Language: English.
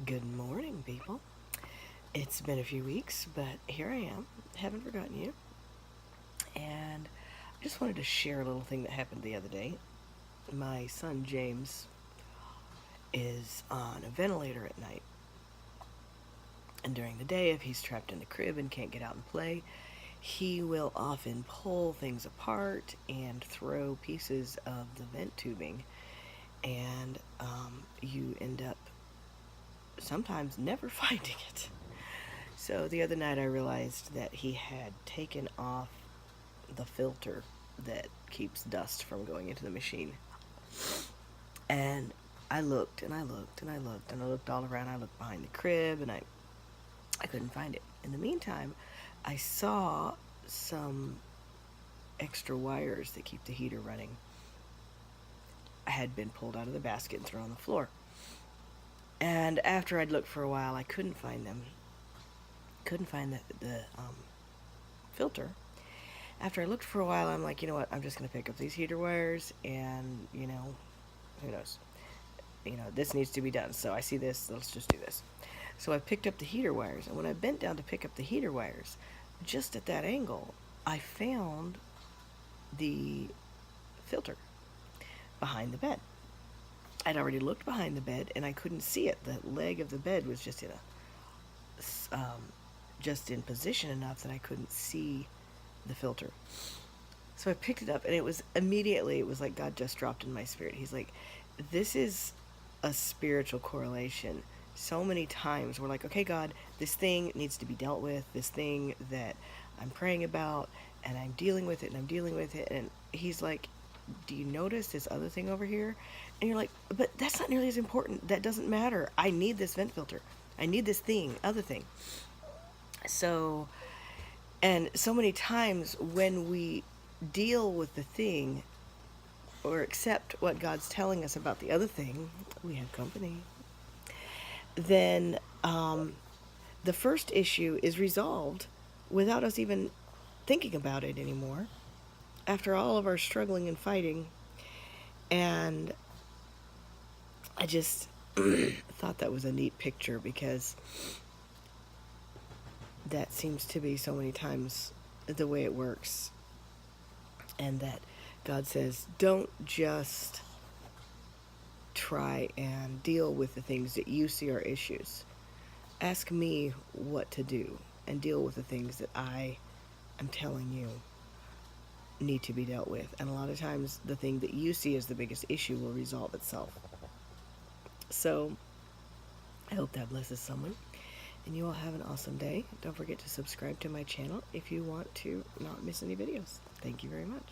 Good morning, people. It's been a few weeks, but here I am. Haven't forgotten you. And I just wanted to share a little thing that happened the other day. My son James is on a ventilator at night. And during the day, if he's trapped in the crib and can't get out and play, he will often pull things apart and throw pieces of the vent tubing. And you end up sometimes never finding it. So the other night I realized that he had taken off the filter that keeps dust from going into the machine. And I looked and I looked and I looked and I looked all around. I looked behind the crib and I couldn't find it. In the meantime, I saw some extra wires that keep the heater running had been pulled out of the basket and thrown on the floor. And after I'd looked for a while, I couldn't find them. Couldn't find the filter. After I looked for a while, I'm like, you know what? I'm just going to pick up these heater wires and, who knows? This needs to be done. So I see this. Let's just do this. So I picked up the heater wires. And when I bent down to pick up the heater wires, just at that angle, I found the filter behind the bed. I'd already looked behind the bed and I couldn't see it. The leg of the bed was just in position enough that I couldn't see the filter. So I picked it up and it was like God just dropped in my spirit. He's like, this is a spiritual correlation. So many times we're like, okay, God, this thing needs to be dealt with, this thing that I'm praying about, and I'm dealing with it, and I'm dealing with it. And he's like, do you notice this other thing over here? And you're like, but that's not nearly as important. That doesn't matter. I need this vent filter. I need this other thing. So, and so many times when we deal with the thing or accept what God's telling us about the other thing, we have company, then the first issue is resolved without us even thinking about it anymore after all of our struggling and fighting. And I just thought that was a neat picture because that seems to be so many times the way it works. And that God says, don't just try and deal with the things that you see are issues. Ask me what to do and deal with the things that I am telling you need to be dealt with. And a lot of times the thing that you see as the biggest issue will resolve itself. So I hope that blesses someone. And you all have an awesome day. Don't forget to subscribe to my channel if you want to not miss any videos. Thank you very much.